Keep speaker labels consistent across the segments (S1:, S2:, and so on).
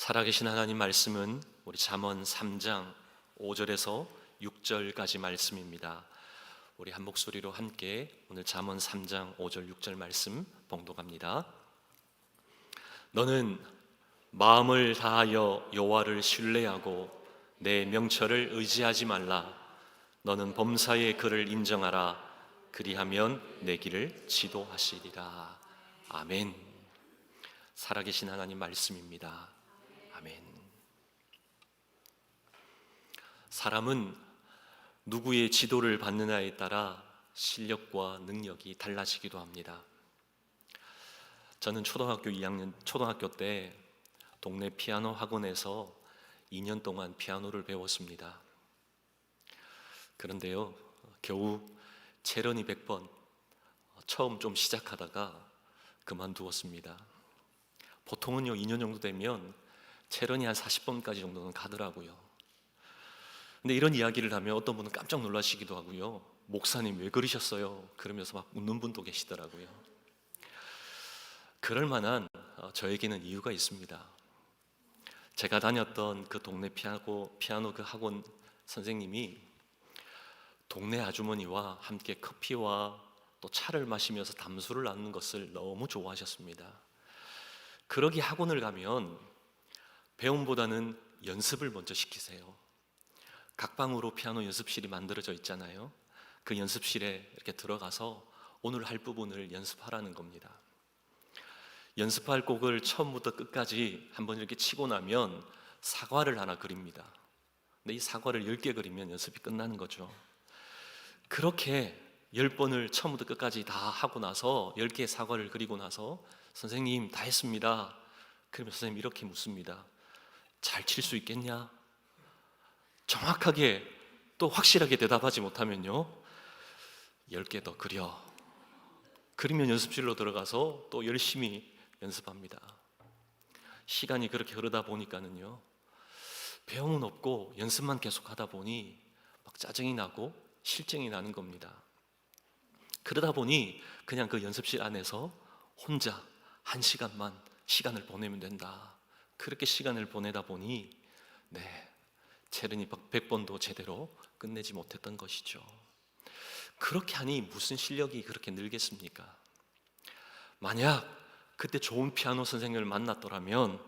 S1: 살아계신 하나님 말씀은 우리 잠언 3장 5절에서 6절까지 말씀입니다. 우리 한 목소리로 함께 오늘 잠언 3장 5절 6절 말씀 봉독합니다. 너는 마음을 다하여 여호와를 신뢰하고 내 명철을 의지하지 말라. 너는 범사의 그를 인정하라. 그리하면 내 길을 지도하시리라. 아멘. 살아계신 하나님 말씀입니다. 아멘. 사람은 누구의 지도를 받느냐에 따라 실력과 능력이 달라지기도 합니다. 저는 초등학교 때 동네 피아노 학원에서 2년 동안 피아노를 배웠습니다. 그런데요, 겨우 체르니 100번 처음 좀 시작하다가 그만두었습니다. 보통은요 2년 정도 되면 체르니 한 40번까지 정도는 가더라고요. 근데 이런 이야기를 하면 어떤 분은 깜짝 놀라시기도 하고요, 목사님 왜 그러셨어요? 그러면서 막 웃는 분도 계시더라고요. 그럴 만한 저에게는 이유가 있습니다. 제가 다녔던 그 동네 피아노 그 학원 선생님이 동네 아주머니와 함께 커피와 또 차를 마시면서 담소를 나누는 것을 너무 좋아하셨습니다. 그러기 학원을 가면 배움보다는 연습을 먼저 시키세요. 각 방으로 피아노 연습실이 만들어져 있잖아요. 그 연습실에 이렇게 들어가서 오늘 할 부분을 연습하라는 겁니다. 연습할 곡을 처음부터 끝까지 한번 이렇게 치고 나면 사과를 하나 그립니다. 근데 이 사과를 10개 그리면 연습이 끝나는 거죠. 그렇게 10번을 처음부터 끝까지 다 하고 나서 10개의 사과를 그리고 나서 선생님 다 했습니다. 그러면 선생님 이렇게 묻습니다. 잘 칠 수 있겠냐? 정확하게 또 확실하게 대답하지 못하면요 10개 더 그려. 그러면 연습실로 들어가서 또 열심히 연습합니다. 시간이 그렇게 흐르다 보니까는요 배움은 없고 연습만 계속 하다 보니 막 짜증이 나고 실증이 나는 겁니다. 그러다 보니 그냥 그 연습실 안에서 혼자 1시간만 시간을 보내면 된다. 그렇게 시간을 보내다 보니 체르니 100번도 제대로 끝내지 못했던 것이죠. 그렇게 하니 무슨 실력이 그렇게 늘겠습니까? 만약 그때 좋은 피아노 선생님을 만났더라면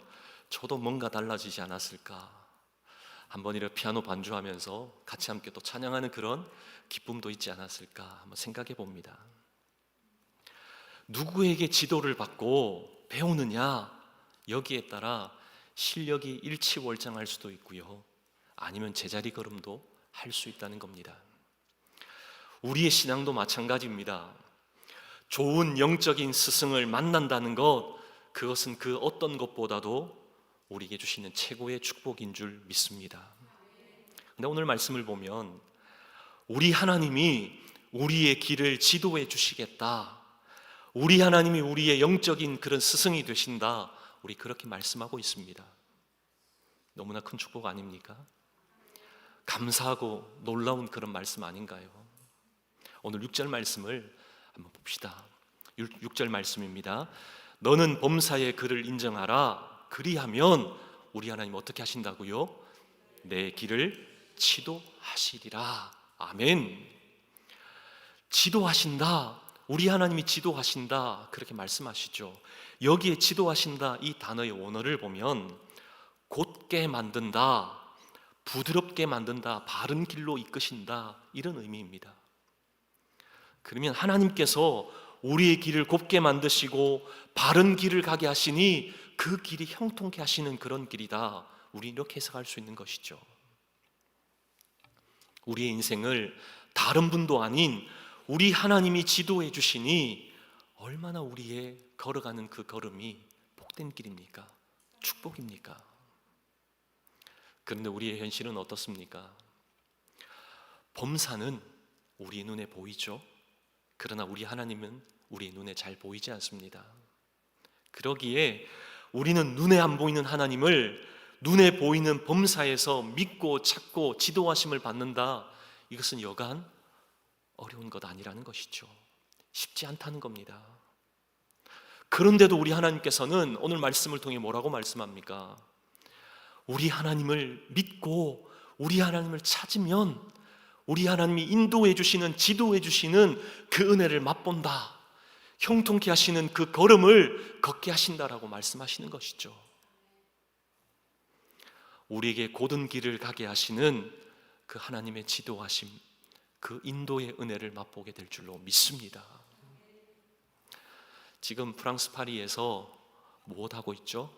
S1: 저도 뭔가 달라지지 않았을까. 한번 이렇게 피아노 반주하면서 같이 함께 또 찬양하는 그런 기쁨도 있지 않았을까 한번 생각해 봅니다. 누구에게 지도를 받고 배우느냐, 여기에 따라 실력이 일취월장할 수도 있고요, 아니면 제자리 걸음도 할 수 있다는 겁니다. 우리의 신앙도 마찬가지입니다. 좋은 영적인 스승을 만난다는 것, 그것은 그 어떤 것보다도 우리에게 주시는 최고의 축복인 줄 믿습니다. 근데 오늘 말씀을 보면 우리 하나님이 우리의 길을 지도해 주시겠다, 우리 하나님이 우리의 영적인 그런 스승이 되신다, 우리 그렇게 말씀하고 있습니다. 너무나 큰 축복 아닙니까? 감사하고 놀라운 그런 말씀 아닌가요? 오늘 6절 말씀을 한번 봅시다. 6절 말씀입니다. 너는 범사의 그를 인정하라. 그리하면 우리 하나님 어떻게 하신다고요? 내 길을 지도하시리라. 아멘. 지도하신다. 우리 하나님이 지도하신다. 그렇게 말씀하시죠. 여기에 지도하신다 이 단어의 원어를 보면 곧게 만든다, 부드럽게 만든다, 바른 길로 이끄신다, 이런 의미입니다. 그러면 하나님께서 우리의 길을 곱게 만드시고 바른 길을 가게 하시니 그 길이 형통케 하시는 그런 길이다, 우리 이렇게 해석할 수 있는 것이죠. 우리의 인생을 다른 분도 아닌 우리 하나님이 지도해 주시니 얼마나 우리의 걸어가는 그 걸음이 복된 길입니까? 축복입니까? 그런데 우리의 현실은 어떻습니까? 범사는 우리 눈에 보이죠. 그러나 우리 하나님은 우리 눈에 잘 보이지 않습니다. 그러기에 우리는 눈에 안 보이는 하나님을 눈에 보이는 범사에서 믿고 찾고 지도하심을 받는다, 이것은 여간 어려운 것 아니라는 것이죠. 쉽지 않다는 겁니다. 그런데도 우리 하나님께서는 오늘 말씀을 통해 뭐라고 말씀합니까? 우리 하나님을 믿고 우리 하나님을 찾으면 우리 하나님이 인도해 주시는, 지도해 주시는 그 은혜를 맛본다, 형통케 하시는 그 걸음을 걷게 하신다라고 말씀하시는 것이죠. 우리에게 곧은 길을 가게 하시는 그 하나님의 지도하심, 그 인도의 은혜를 맛보게 될 줄로 믿습니다. 지금 프랑스 파리에서 무엇하고 있죠?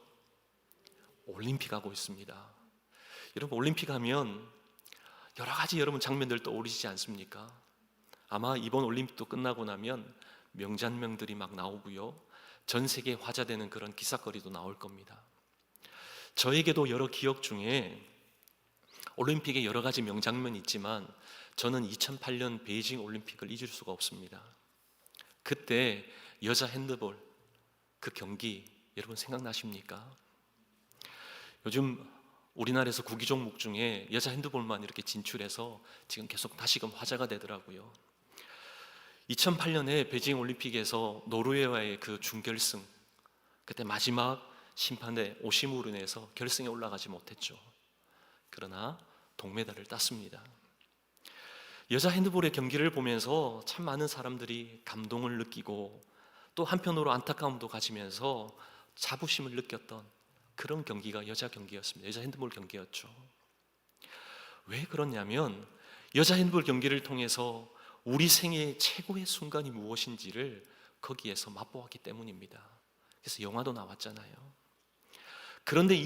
S1: 올림픽 하고 있습니다. 여러분, 올림픽 하면 여러 가지 여러분 장면들 떠오르시지 않습니까? 아마 이번 올림픽도 끝나고 나면 명장면들이 막 나오고요, 전 세계에 화제되는 그런 기사거리도 나올 겁니다. 저에게도 여러 기억 중에 올림픽에 여러 가지 명장면이 있지만 저는 2008년 베이징 올림픽을 잊을 수가 없습니다. 그때 여자 핸드볼 그 경기 여러분 생각나십니까? 요즘 우리나라에서 구기 종목 중에 여자 핸드볼만 이렇게 진출해서 지금 계속 다시금 화제가 되더라고요. 2008년에 베이징 올림픽에서 노르웨이와의 그 준결승, 그때 마지막 심판의 오심으로 인해서 결승에 올라가지 못했죠. 그러나 동메달을 땄습니다. 여자 핸드볼의 경기를 보면서 참 많은 사람들이 감동을 느끼고 또 한편으로 안타까움도 가지면서 자부심을 느꼈던 그런 경기가 여자 경기였습니다. 여자 핸드볼 경기였죠. 왜 그러냐면 여자 핸드볼 경기를 통해서 우리 생애의 최고의 순간이 무엇인지를 거기에서 맛보았기 때문입니다. 그래서 영화도 나왔잖아요. 그런데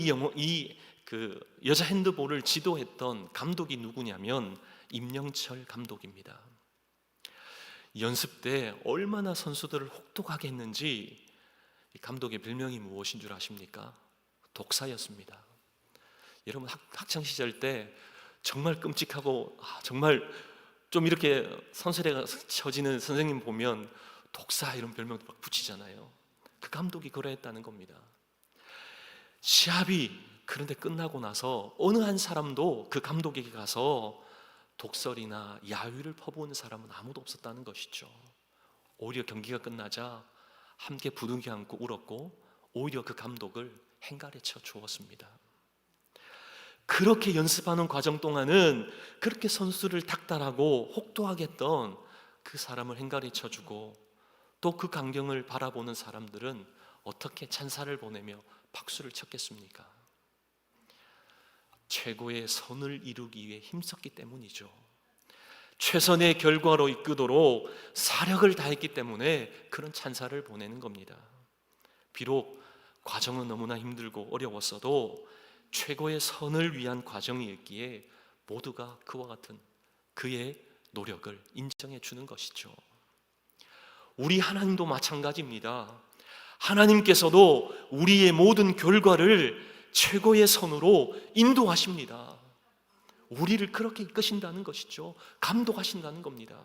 S1: 그 여자 핸드볼을 지도했던 감독이 누구냐면 임영철 감독입니다. 연습 때 얼마나 선수들을 혹독하게 했는지 이 감독의 별명이 무엇인 줄 아십니까? 독사였습니다. 여러분, 학창 시절 때 정말 끔찍하고 정말 좀 이렇게 선수레가 쳐지는 선생님 보면 독사 이런 별명도 막 붙이잖아요. 그 감독이 그러했다는 겁니다. 시합이 그런데 끝나고 나서 어느 한 사람도 그 감독에게 가서 독설이나 야유를 퍼부은 사람은 아무도 없었다는 것이죠. 오히려 경기가 끝나자 함께 부둥켜 안고 울었고 오히려 그 감독을 행가래 쳐 주었습니다. 그렇게 연습하는 과정 동안은 그렇게 선수를 닥달하고 혹독하게 했던 그 사람을 행가래 쳐주고 또 그 광경을 바라보는 사람들은 어떻게 찬사를 보내며 박수를 쳤겠습니까? 최고의 선을 이루기 위해 힘썼기 때문이죠. 최선의 결과로 이끄도록 사력을 다했기 때문에 그런 찬사를 보내는 겁니다. 비록 과정은 너무나 힘들고 어려웠어도 최고의 선을 위한 과정이었기에 모두가 그와 같은 그의 노력을 인정해 주는 것이죠. 우리 하나님도 마찬가지입니다. 하나님께서도 우리의 모든 결과를 최고의 선으로 인도하십니다. 우리를 그렇게 이끄신다는 것이죠. 감독하신다는 겁니다.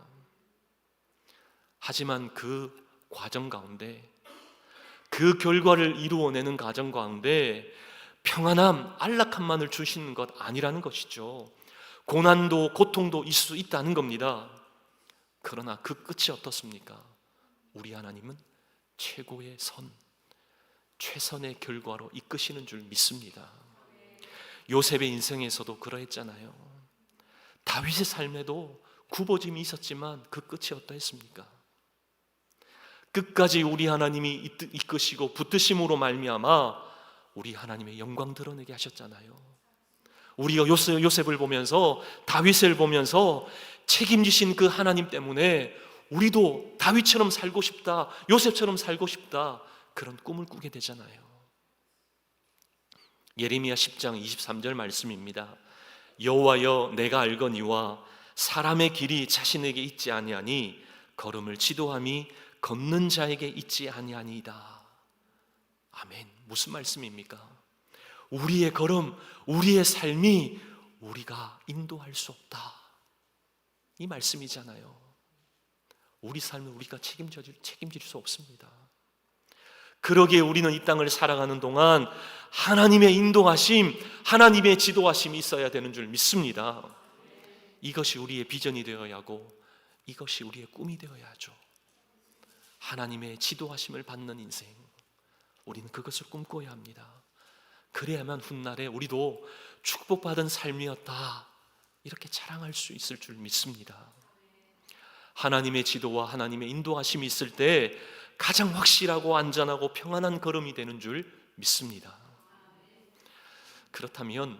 S1: 하지만 그 과정 가운데, 그 결과를 이루어내는 과정 가운데 평안함, 안락함만을 주시는 것 아니라는 것이죠. 고난도 고통도 있을 수 있다는 겁니다. 그러나 그 끝이 어떻습니까? 우리 하나님은 최고의 선, 최선의 결과로 이끄시는 줄 믿습니다. 요셉의 인생에서도 그러했잖아요. 다윗의 삶에도 굽어짐이 있었지만 그 끝이 어떠했습니까? 끝까지 우리 하나님이 이끄시고 붙드심으로 말미암아 우리 하나님의 영광 드러내게 하셨잖아요. 우리가 요셉을 보면서, 다윗을 보면서 책임지신 그 하나님 때문에 우리도 다윗처럼 살고 싶다, 요셉처럼 살고 싶다, 그런 꿈을 꾸게 되잖아요. 예레미야 10장 23절 말씀입니다. 여호와여, 내가 알거니와 사람의 길이 자신에게 있지 아니하니 걸음을 지도함이 걷는 자에게 있지 아니하니이다. 아멘. 무슨 말씀입니까? 우리의 걸음, 우리의 삶이 우리가 인도할 수 없다, 이 말씀이잖아요. 우리 삶을 우리가 책임질 수 없습니다. 그러기에 우리는 이 땅을 살아가는 동안 하나님의 인도하심, 하나님의 지도하심이 있어야 되는 줄 믿습니다. 이것이 우리의 비전이 되어야 하고 이것이 우리의 꿈이 되어야 하죠. 하나님의 지도하심을 받는 인생, 우리는 그것을 꿈꿔야 합니다. 그래야만 훗날에 우리도 축복받은 삶이었다 이렇게 자랑할 수 있을 줄 믿습니다. 하나님의 지도와 하나님의 인도하심이 있을 때 가장 확실하고 안전하고 평안한 걸음이 되는 줄 믿습니다. 그렇다면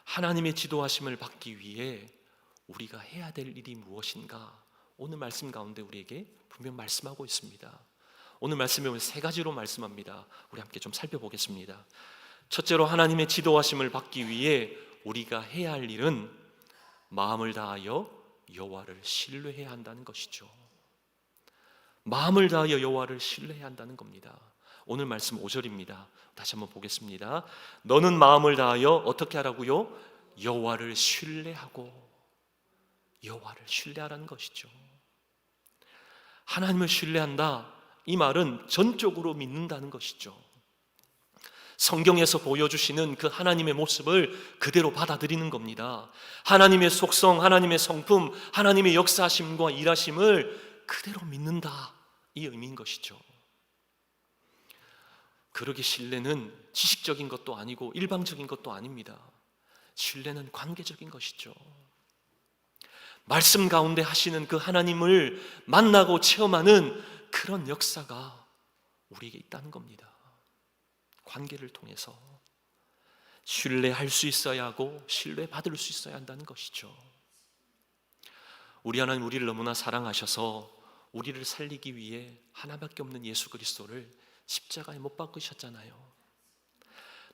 S1: 하나님의 지도하심을 받기 위해 우리가 해야 될 일이 무엇인가? 오늘 말씀 가운데 우리에게 분명 말씀하고 있습니다. 오늘 말씀에 보면 세 가지로 말씀합니다. 우리 함께 좀 살펴보겠습니다. 첫째로 하나님의 지도하심을 받기 위해 우리가 해야 할 일은 마음을 다하여 여호와를 신뢰해야 한다는 것이죠. 마음을 다하여 여호와를 신뢰해야 한다는 겁니다. 오늘 말씀 5절입니다. 다시 한번 보겠습니다. 너는 마음을 다하여 어떻게 하라고요? 여호와를 신뢰하고. 여호와를 신뢰하라는 것이죠. 하나님을 신뢰한다, 이 말은 전적으로 믿는다는 것이죠. 성경에서 보여주시는 그 하나님의 모습을 그대로 받아들이는 겁니다. 하나님의 속성, 하나님의 성품, 하나님의 역사하심과 일하심을 그대로 믿는다, 이 의미인 것이죠. 그러기 신뢰는 지식적인 것도 아니고 일방적인 것도 아닙니다. 신뢰는 관계적인 것이죠. 말씀 가운데 하시는 그 하나님을 만나고 체험하는 그런 역사가 우리에게 있다는 겁니다. 관계를 통해서 신뢰할 수 있어야 하고 신뢰받을 수 있어야 한다는 것이죠. 우리 하나님 우리를 너무나 사랑하셔서 우리를 살리기 위해 하나밖에 없는 예수 그리스도를 십자가에 못 박으셨잖아요.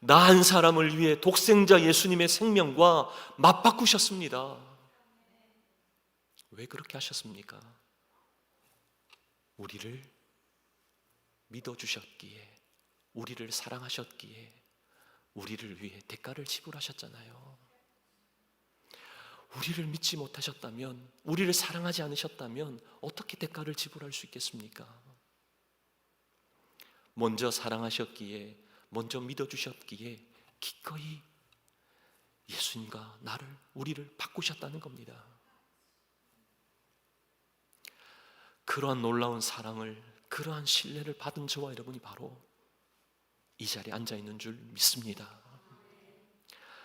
S1: 나 한 사람을 위해 독생자 예수님의 생명과 맞바꾸셨습니다. 왜 그렇게 하셨습니까? 우리를 믿어주셨기에, 우리를 사랑하셨기에, 우리를 위해 대가를 지불하셨잖아요. 우리를 믿지 못하셨다면, 우리를 사랑하지 않으셨다면 어떻게 대가를 지불할 수 있겠습니까? 먼저 사랑하셨기에, 먼저 믿어주셨기에 기꺼이 예수님과 나를, 우리를 바꾸셨다는 겁니다. 그러한 놀라운 사랑을, 그러한 신뢰를 받은 저와 여러분이 바로 이 자리에 앉아있는 줄 믿습니다.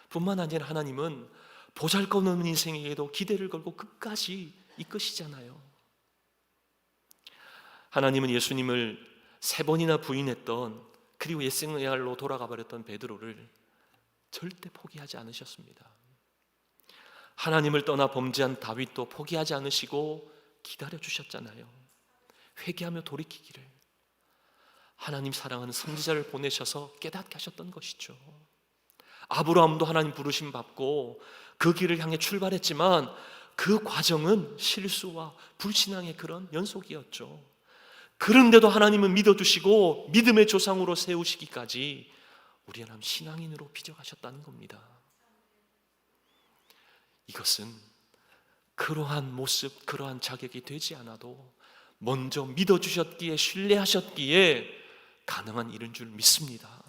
S1: 뿐만 아니라 하나님은 보잘것없는 인생에게도 기대를 걸고 끝까지 이끄시잖아요. 하나님은 예수님을 3번이나 부인했던, 그리고 옛생활로 돌아가 버렸던 베드로를 절대 포기하지 않으셨습니다. 하나님을 떠나 범죄한 다윗도 포기하지 않으시고 기다려주셨잖아요. 회개하며 돌이키기를. 하나님 사랑하는 선지자를 보내셔서 깨닫게 하셨던 것이죠. 아브라함도 하나님 부르심 받고 그 길을 향해 출발했지만 그 과정은 실수와 불신앙의 그런 연속이었죠. 그런데도 하나님은 믿어주시고 믿음의 조상으로 세우시기까지 우리 하나님 신앙인으로 빚어가셨다는 겁니다. 이것은 그러한 모습, 그러한 자격이 되지 않아도 먼저 믿어주셨기에, 신뢰하셨기에 가능한 일인 줄 믿습니다.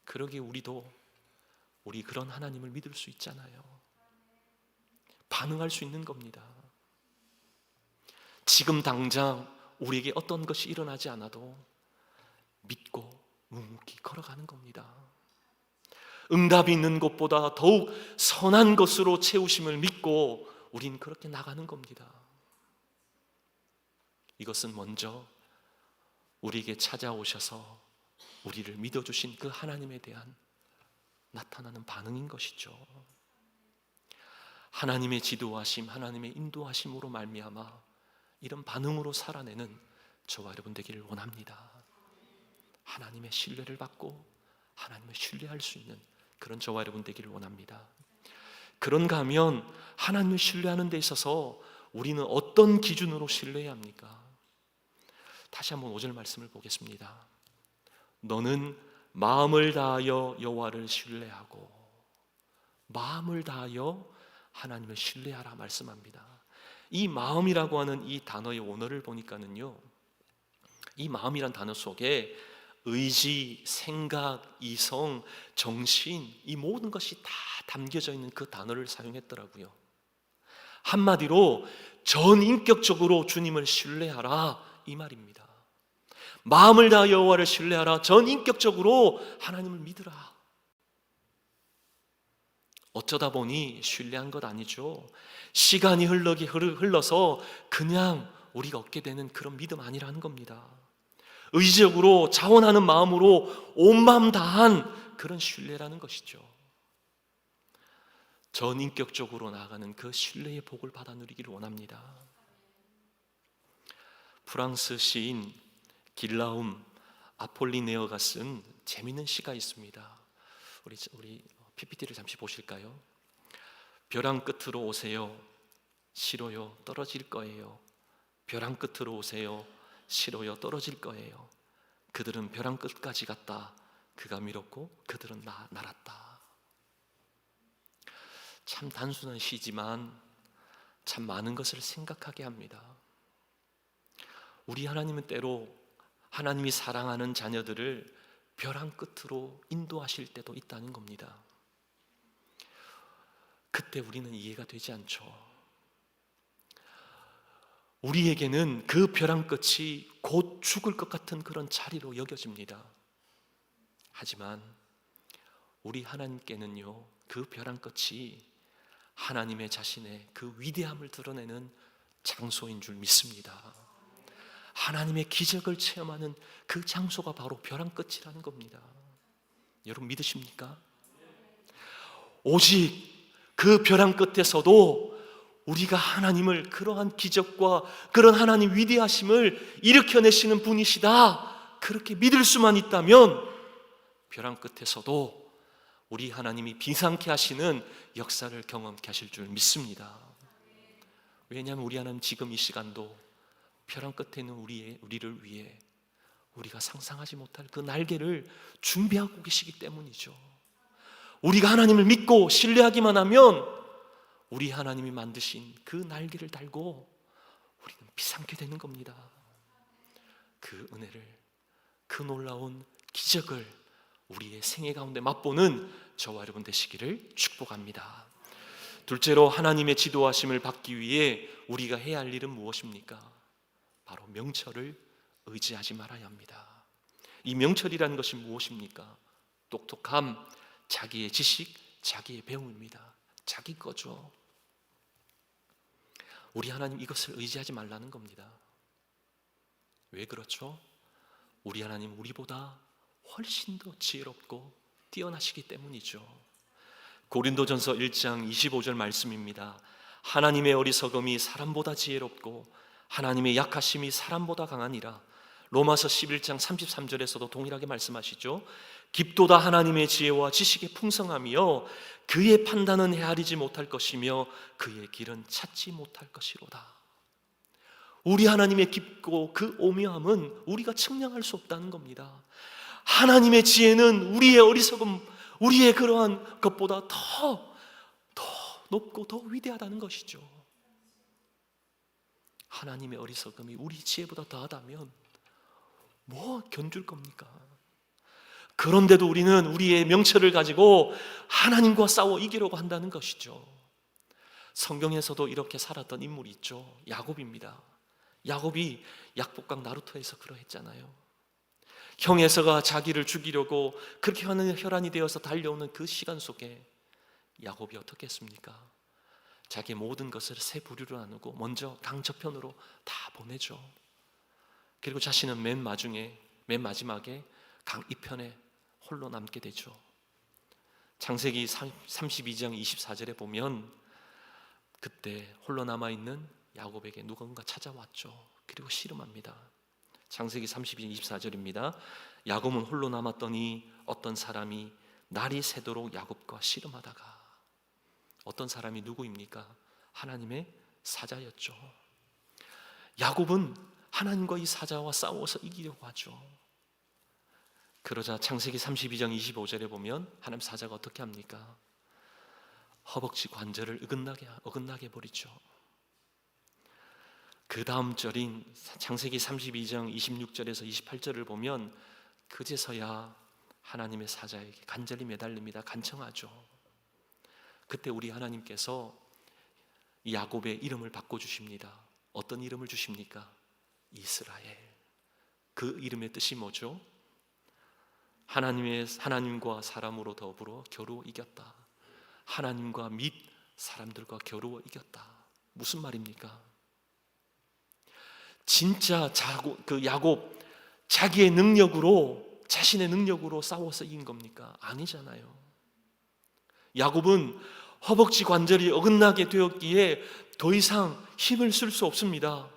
S1: 그러기에 우리 그런 하나님을 믿을 수 있잖아요. 반응할 수 있는 겁니다. 지금 당장 우리에게 어떤 것이 일어나지 않아도 믿고 묵묵히 걸어가는 겁니다. 응답이 있는 곳보다 더욱 선한 것으로 채우심을 믿고 우린 그렇게 나가는 겁니다. 이것은 먼저 우리에게 찾아오셔서 우리를 믿어주신 그 하나님에 대한 나타나는 반응인 것이죠. 하나님의 지도하심, 하나님의 인도하심으로 말미암아 이런 반응으로 살아내는 저와 여러분 되기를 원합니다. 하나님의 신뢰를 받고 하나님을 신뢰할 수 있는 그런 저와 여러분 되기를 원합니다. 그런가 하면 하나님을 신뢰하는 데 있어서 우리는 어떤 기준으로 신뢰해야 합니까? 다시 한번 5절 말씀을 보겠습니다. 너는 마음을 다하여 여호와를 신뢰하고, 마음을 다하여 하나님을 신뢰하라 말씀합니다. 이 마음이라고 하는 이 단어의 원어를 보니까는요, 이 마음이란 단어 속에 의지, 생각, 이성, 정신, 이 모든 것이 다 담겨져 있는 그 단어를 사용했더라고요. 한마디로 전인격적으로 주님을 신뢰하라 이 말입니다. 마음을 다하여 여호와를 신뢰하라. 전인격적으로 하나님을 믿으라. 어쩌다 보니 신뢰한 것 아니죠. 시간이 흘러서 그냥 우리가 얻게 되는 그런 믿음 아니라는 겁니다. 의지적으로 자원하는 마음으로 온 마음 다한 그런 신뢰라는 것이죠. 전인격적으로 나아가는 그 신뢰의 복을 받아 누리기를 원합니다. 프랑스 시인 길라움 아폴리네어가 쓴 재미있는 시가 있습니다. 우리 PPT를 잠시 보실까요? 벼랑 끝으로 오세요. 싫어요. 떨어질 거예요. 벼랑 끝으로 오세요. 싫어요. 떨어질 거예요. 그들은 벼랑 끝까지 갔다. 그가 밀었고 그들은 날았다. 참 단순한 시지만 참 많은 것을 생각하게 합니다. 우리 하나님은 때로 하나님이 사랑하는 자녀들을 벼랑 끝으로 인도하실 때도 있다는 겁니다. 그때 우리는 이해가 되지 않죠. 우리에게는 그 벼랑 끝이 곧 죽을 것 같은 그런 자리로 여겨집니다. 하지만 우리 하나님께는요, 그 벼랑 끝이 하나님의 자신의 그 위대함을 드러내는 장소인 줄 믿습니다. 하나님의 기적을 체험하는 그 장소가 바로 벼랑 끝이라는 겁니다. 여러분 믿으십니까? 오직 그 벼랑 끝에서도 우리가 하나님을 그러한 기적과 그런 하나님 위대하심을 일으켜내시는 분이시다, 그렇게 믿을 수만 있다면 벼랑 끝에서도 우리 하나님이 비상케 하시는 역사를 경험케 하실 줄 믿습니다. 왜냐하면 우리 하나님 지금 이 시간도 벼랑 끝에 있는 우리를 위해 우리가 상상하지 못할 그 날개를 준비하고 계시기 때문이죠. 우리가 하나님을 믿고 신뢰하기만 하면 우리 하나님이 만드신 그 날개를 달고 우리는 비상케 되는 겁니다. 그 은혜를, 그 놀라운 기적을 우리의 생애 가운데 맛보는 저와 여러분 되시기를 축복합니다. 둘째로 하나님의 지도하심을 받기 위해 우리가 해야 할 일은 무엇입니까? 바로 명철을 의지하지 말아야 합니다. 이 명철이라는 것이 무엇입니까? 똑똑함, 자기의 지식, 자기의 배움입니다. 자기 거죠. 우리 하나님 이것을 의지하지 말라는 겁니다. 왜 그렇죠? 우리 하나님 우리보다 훨씬 더 지혜롭고 뛰어나시기 때문이죠. 고린도전서 1장 25절 말씀입니다. 하나님의 어리석음이 사람보다 지혜롭고 하나님의 약하심이 사람보다 강하니라. 로마서 11장 33절에서도 동일하게 말씀하시죠. 깊도다 하나님의 지혜와 지식의 풍성함이요 그의 판단은 헤아리지 못할 것이며 그의 길은 찾지 못할 것이로다. 우리 하나님의 깊고 그 오묘함은 우리가 측량할 수 없다는 겁니다. 하나님의 지혜는 우리의 어리석음, 우리의 그러한 것보다 더 높고 더 위대하다는 것이죠. 하나님의 어리석음이 우리 지혜보다 더하다면 뭐 견줄 겁니까? 그런데도 우리는 우리의 명철을 가지고 하나님과 싸워 이기려고 한다는 것이죠. 성경에서도 이렇게 살았던 인물이 있죠. 야곱입니다. 야곱이 약복강 나루토에서 그러했잖아요. 형 에서가 자기를 죽이려고 그렇게 하는 혈안이 되어서 달려오는 그 시간 속에 야곱이 어떻게 했습니까? 자기의 모든 것을 세 부류로 나누고 먼저 강 저편으로 다 보내죠. 그리고 자신은 맨 마지막에 강 이편에 홀로 남게 되죠. 창세기 32장 24절에 보면 그때 홀로 남아있는 야곱에게 누군가 찾아왔죠. 그리고 씨름합니다. 창세기 32장 24절입니다. 야곱은 홀로 남았더니 어떤 사람이 날이 새도록 야곱과 씨름하다가, 어떤 사람이 누구입니까? 하나님의 사자였죠. 야곱은 하나님과 이 사자와 싸워서 이기려고 하죠. 그러자 창세기 32장 25절에 보면 하나님 사자가 어떻게 합니까? 허벅지 관절을 어긋나게 버리죠. 그 다음 절인 창세기 32장 26절에서 28절을 보면 그제서야 하나님의 사자에게 간절히 매달립니다. 간청하죠. 그때 우리 하나님께서 야곱의 이름을 바꿔주십니다. 어떤 이름을 주십니까? 이스라엘. 그 이름의 뜻이 뭐죠? 하나님과 사람으로 더불어 겨루 이겼다. 하나님과 및 사람들과 겨루어 이겼다. 무슨 말입니까? 진짜 야곱 자기의 능력으로, 자신의 능력으로 싸워서 이긴 겁니까? 아니잖아요. 야곱은 허벅지 관절이 어긋나게 되었기에 더 이상 힘을 쓸 수 없습니다.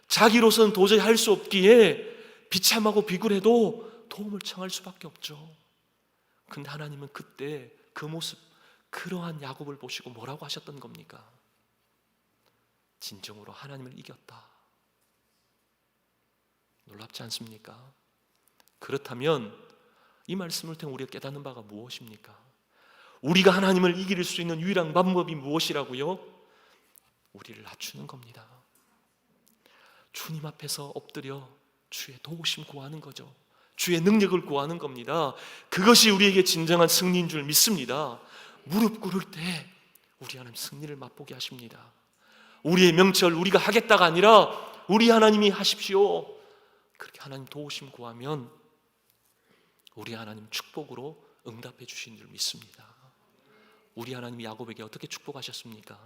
S1: 자기로서는 도저히 할 수 없기에 비참하고 비굴해도 도움을 청할 수밖에 없죠. 근데 하나님은 그때 그 모습, 그러한 야곱을 보시고 뭐라고 하셨던 겁니까? 진정으로 하나님을 이겼다. 놀랍지 않습니까? 그렇다면 이 말씀을 통해 우리가 깨닫는 바가 무엇입니까? 우리가 하나님을 이길 수 있는 유일한 방법이 무엇이라고요? 우리를 낮추는 겁니다. 주님 앞에서 엎드려 주의 도우심 구하는 거죠. 주의 능력을 구하는 겁니다. 그것이 우리에게 진정한 승리인 줄 믿습니다. 무릎 꿇을 때 우리 하나님 승리를 맛보게 하십니다. 우리의 명철 우리가 하겠다가 아니라 우리 하나님이 하십시오. 그렇게 하나님 도우심 구하면 우리 하나님 축복으로 응답해 주신 줄 믿습니다. 우리 하나님이 야곱에게 어떻게 축복하셨습니까?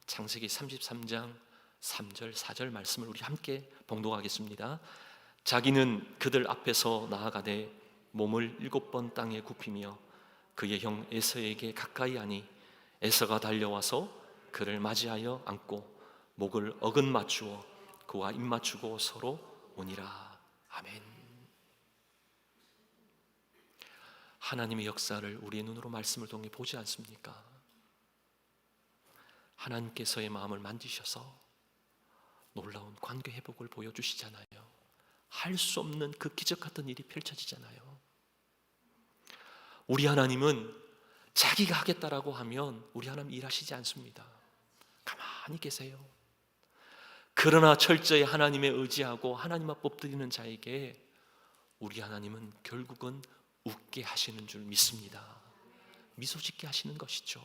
S1: 창세기 33장 3절 4절 말씀을 우리 함께 봉독하겠습니다. 자기는 그들 앞에서 나아가되 몸을 7번 땅에 굽히며 그의 형 에서에게 가까이 하니 에서가 달려와서 그를 맞이하여 안고 목을 어긋 맞추어 그와 입 맞추고 서로 오니라. 아멘. 하나님의 역사를 우리의 눈으로 말씀을 통해 보지 않습니까? 하나님께서의 마음을 만지셔서 놀라운 관계 회복을 보여주시잖아요. 할 수 없는 그 기적 같은 일이 펼쳐지잖아요. 우리 하나님은 자기가 하겠다라고 하면 우리 하나님 일하시지 않습니다. 가만히 계세요. 그러나 철저히 하나님에 의지하고 하나님 앞 엎드리는 자에게 우리 하나님은 결국은 웃게 하시는 줄 믿습니다. 미소 짓게 하시는 것이죠.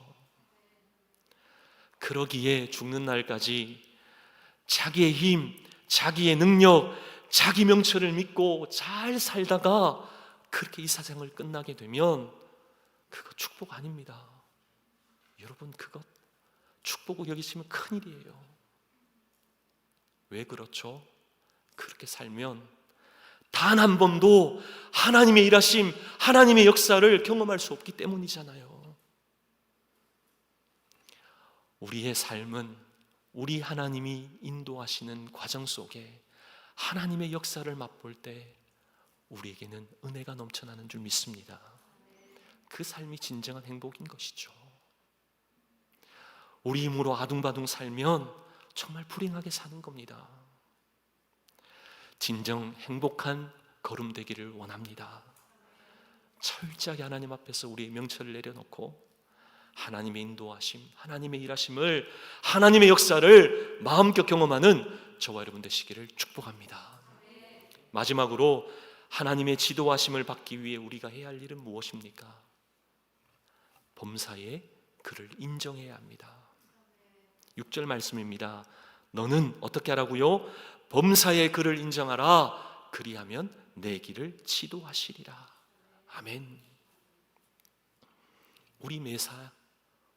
S1: 그러기에 죽는 날까지 자기의 힘, 자기의 능력, 자기 명철을 믿고 잘 살다가 그렇게 이 사생을 끝나게 되면 그거 축복 아닙니다. 여러분, 그것 축복을 여기시면 큰일이에요. 왜 그렇죠? 그렇게 살면 단 한 번도 하나님의 일하심, 하나님의 역사를 경험할 수 없기 때문이잖아요. 우리의 삶은 우리 하나님이 인도하시는 과정 속에 하나님의 역사를 맛볼 때 우리에게는 은혜가 넘쳐나는 줄 믿습니다. 그 삶이 진정한 행복인 것이죠. 우리 힘으로 아둥바둥 살면 정말 불행하게 사는 겁니다. 진정 행복한 걸음 되기를 원합니다. 철저하게 하나님 앞에서 우리의 명철을 내려놓고 하나님의 인도하심, 하나님의 일하심을, 하나님의 역사를 마음껏 경험하는 저와 여러분 되시기를 축복합니다. 마지막으로 하나님의 지도하심을 받기 위해 우리가 해야 할 일은 무엇입니까? 범사에 그를 인정해야 합니다. 6절 말씀입니다. 너는 어떻게 하라고요? 범사에 그를 인정하라. 그리하면 내 길을 지도하시리라. 아멘. 우리 매사,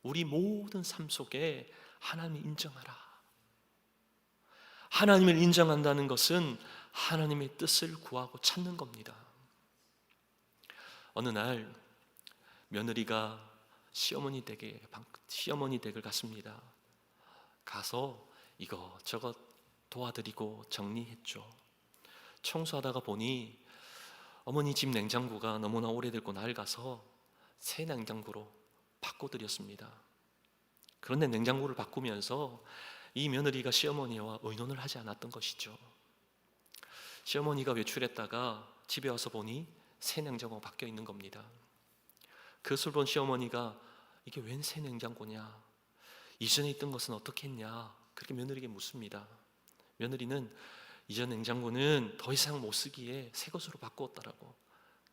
S1: 우리 모든 삶 속에 하나님을 인정하라. 하나님을 인정한다는 것은 하나님의 뜻을 구하고 찾는 겁니다. 어느 날 며느리가 시어머니 댁을 갔습니다. 가서 이것저것 도와드리고 정리했죠. 청소하다가 보니 어머니 집 냉장고가 너무나 오래되고 낡아서 새 냉장고로 바꿔드렸습니다. 그런데 냉장고를 바꾸면서 이 며느리가 시어머니와 의논을 하지 않았던 것이죠. 시어머니가 외출했다가 집에 와서 보니 새 냉장고가 바뀌어 있는 겁니다. 그것을 본 시어머니가 이게 웬 새 냉장고냐, 이전에 있던 것은 어떻게 했냐, 그렇게 며느리에게 묻습니다. 며느리는 이전 냉장고는 더 이상 못 쓰기에 새 것으로 바꾸었다라고.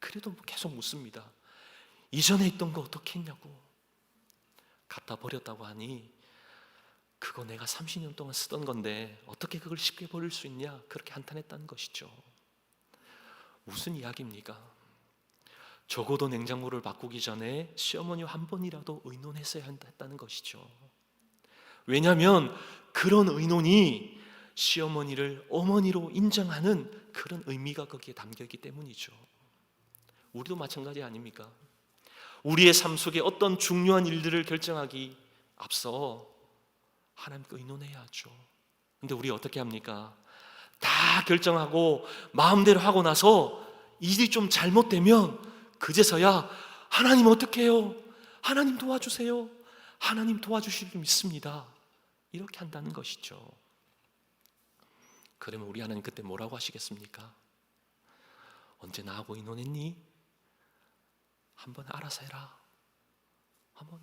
S1: 그래도 계속 묻습니다. 이전에 있던 거 어떻게 했냐고. 갖다 버렸다고 하니 그거 내가 30년 동안 쓰던 건데 어떻게 그걸 쉽게 버릴 수 있냐, 그렇게 한탄했다는 것이죠. 무슨 이야기입니까? 적어도 냉장고를 바꾸기 전에 시어머니와 한 번이라도 의논했어야 했다는 것이죠. 왜냐하면 그런 의논이 시어머니를 어머니로 인정하는 그런 의미가 거기에 담겨있기 때문이죠. 우리도 마찬가지 아닙니까? 우리의 삶 속에 어떤 중요한 일들을 결정하기 앞서 하나님과 의논해야 하죠. 근데 우리 어떻게 합니까? 다 결정하고 마음대로 하고 나서 일이 좀 잘못되면 그제서야 하나님 어떻게 해요? 하나님 도와주세요. 하나님 도와주실 줄 믿습니다. 이렇게 한다는 것이죠. 그러면 우리 하나님 그때 뭐라고 하시겠습니까? 언제 나하고 의논했니? 한번 알아서 해라. 한번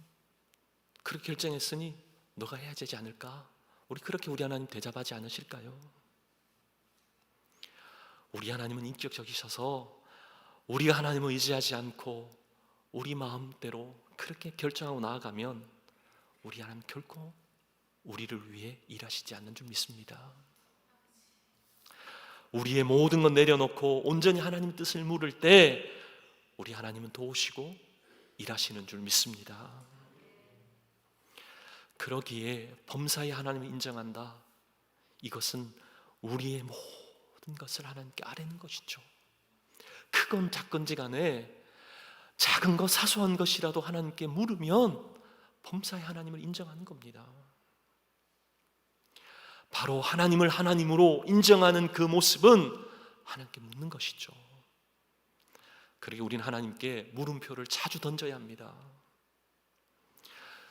S1: 그렇게 결정했으니 너가 해야 되지 않을까? 우리 그렇게 우리 하나님 대접하지 않으실까요? 우리 하나님은 인격적이셔서 우리가 하나님을 의지하지 않고 우리 마음대로 그렇게 결정하고 나아가면 우리 하나님 결코 우리를 위해 일하시지 않는 줄 믿습니다. 우리의 모든 것 내려놓고 온전히 하나님 뜻을 물을 때 우리 하나님은 도우시고 일하시는 줄 믿습니다. 그러기에 범사에 하나님을 인정한다. 이것은 우리의 모든 것을 하나님께 아뢰는 것이죠. 크건 작건지 간에 작은 것 사소한 것이라도 하나님께 물으면 범사에 하나님을 인정하는 겁니다. 바로 하나님을 하나님으로 인정하는 그 모습은 하나님께 묻는 것이죠. 그러기에 우리는 하나님께 물음표를 자주 던져야 합니다.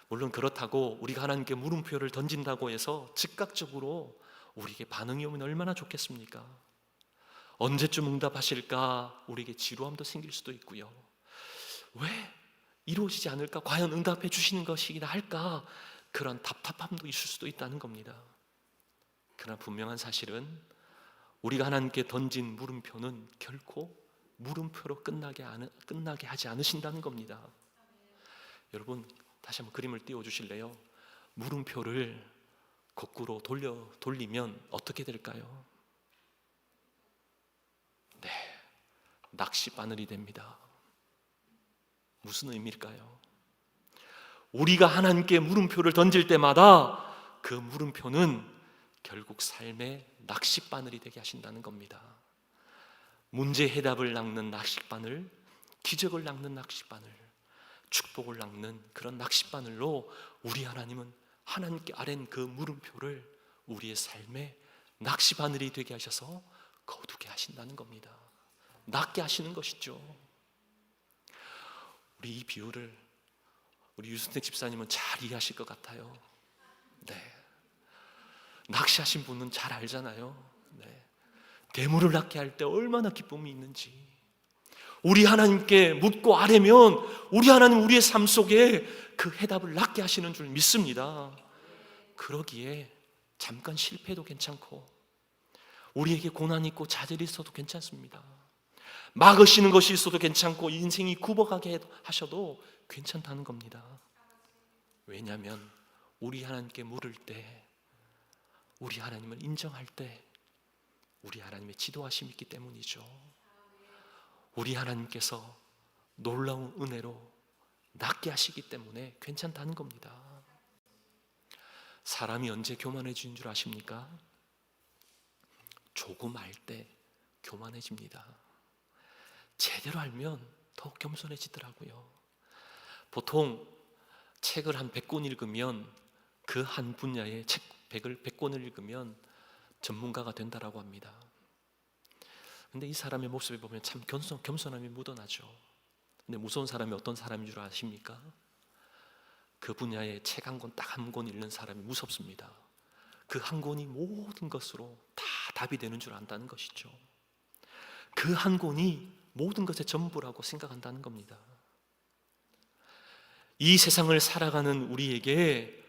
S1: 물론 그렇다고 우리가 하나님께 물음표를 던진다고 해서 즉각적으로 우리에게 반응이 오면 얼마나 좋겠습니까? 언제쯤 응답하실까 우리에게 지루함도 생길 수도 있고요. 왜 이루어지지 않을까? 과연 응답해 주시는 것이기나 할까? 그런 답답함도 있을 수도 있다는 겁니다. 그러나 분명한 사실은 우리가 하나님께 던진 물음표는 결코 물음표로 끝나게 하지 않으신다는 겁니다. 여러분 다시 한번 그림을 띄워주실래요? 물음표를 거꾸로 돌리면 어떻게 될까요? 네, 낚싯바늘이 됩니다. 무슨 의미일까요? 우리가 하나님께 물음표를 던질 때마다 그 물음표는 결국 삶의 낚싯바늘이 되게 하신다는 겁니다. 문제 해답을 낚는 낚싯바늘, 기적을 낚는 낚싯바늘, 축복을 낚는 그런 낚싯바늘로 우리 하나님은 하나님께 아랜 그 물음표를 우리의 삶의 낚싯바늘이 되게 하셔서 거두게 하신다는 겁니다. 낚게 하시는 것이죠. 우리 이 비유를 우리 유순택 집사님은 잘 이해하실 것 같아요. 네, 낚시하신 분은 잘 알잖아요. 네, 대물을 낚게 할 때 얼마나 기쁨이 있는지. 우리 하나님께 묻고 아뢰면 우리 하나님 우리의 삶 속에 그 해답을 낚게 하시는 줄 믿습니다. 그러기에 잠깐 실패해도 괜찮고 우리에게 고난이 있고 좌절이 있어도 괜찮습니다. 막으시는 것이 있어도 괜찮고 인생이 굽어가게 하셔도 괜찮다는 겁니다. 왜냐하면 우리 하나님께 물을 때, 우리 하나님을 인정할 때 우리 하나님의 지도하심이 있기 때문이죠. 우리 하나님께서 놀라운 은혜로 낫게 하시기 때문에 괜찮다는 겁니다. 사람이 언제 교만해지는 줄 아십니까? 조금 알 때 교만해집니다. 제대로 알면 더 겸손해지더라고요. 보통 책을 한 100권 읽으면 그 한 분야의 책 100권을 읽으면 전문가가 된다라고 합니다. 근데 이 사람의 모습을 보면 참 겸손함이 묻어나죠. 근데 무서운 사람이 어떤 사람인 줄 아십니까? 그 분야의 책 한 권 딱 한 권 읽는 사람이 무섭습니다. 그 한 권이 모든 것으로 다 답이 되는 줄 안다는 것이죠. 그 한 권이 모든 것의 전부라고 생각한다는 겁니다. 이 세상을 살아가는 우리에게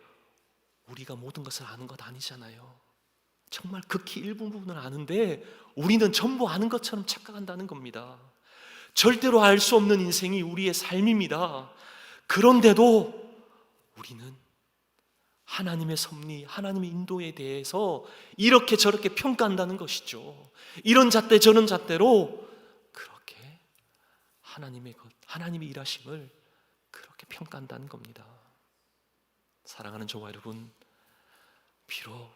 S1: 우리가 모든 것을 아는 것 아니잖아요. 정말 극히 일부분을 아는데 우리는 전부 아는 것처럼 착각한다는 겁니다. 절대로 알 수 없는 인생이 우리의 삶입니다. 그런데도 우리는 하나님의 섭리, 하나님의 인도에 대해서 이렇게 저렇게 평가한다는 것이죠. 이런 잣대 저런 잣대로 하나님의 것, 하나님의 일하심을 그렇게 평가한다는 겁니다. 사랑하는 저와 여러분, 비록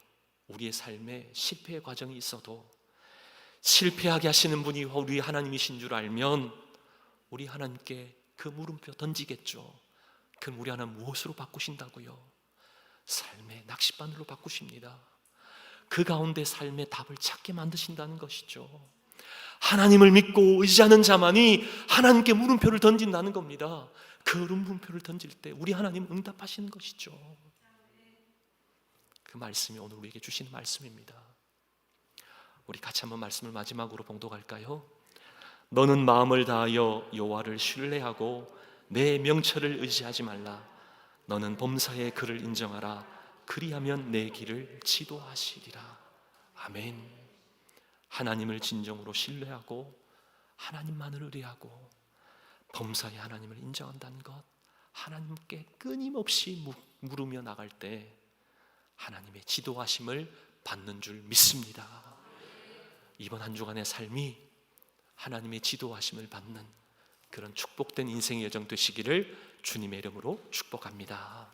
S1: 우리의 삶에 실패의 과정이 있어도 실패하게 하시는 분이 우리 하나님이신 줄 알면 우리 하나님께 그 물음표 던지겠죠. 그럼 우리 하나님 무엇으로 바꾸신다고요? 삶의 낚싯바늘로 바꾸십니다. 그 가운데 삶의 답을 찾게 만드신다는 것이죠. 하나님을 믿고 의지하는 자만이 하나님께 물음표를 던진다는 겁니다. 그 물음표를 던질 때 우리 하나님 응답하시는 것이죠. 그 말씀이 오늘 우리에게 주시는 말씀입니다. 우리 같이 한번 말씀을 마지막으로 봉독할까요? 너는 마음을 다하여 여호와를 신뢰하고 내 명철을 의지하지 말라. 너는 범사에 그를 인정하라. 그리하면 내 길을 지도하시리라. 아멘. 하나님을 진정으로 신뢰하고 하나님만을 의뢰하고 범사에 하나님을 인정한다는 것, 하나님께 끊임없이 물으며 나갈 때 하나님의 지도하심을 받는 줄 믿습니다. 이번 한 주간의 삶이 하나님의 지도하심을 받는 그런 축복된 인생의 여정 되시기를 주님의 이름으로 축복합니다.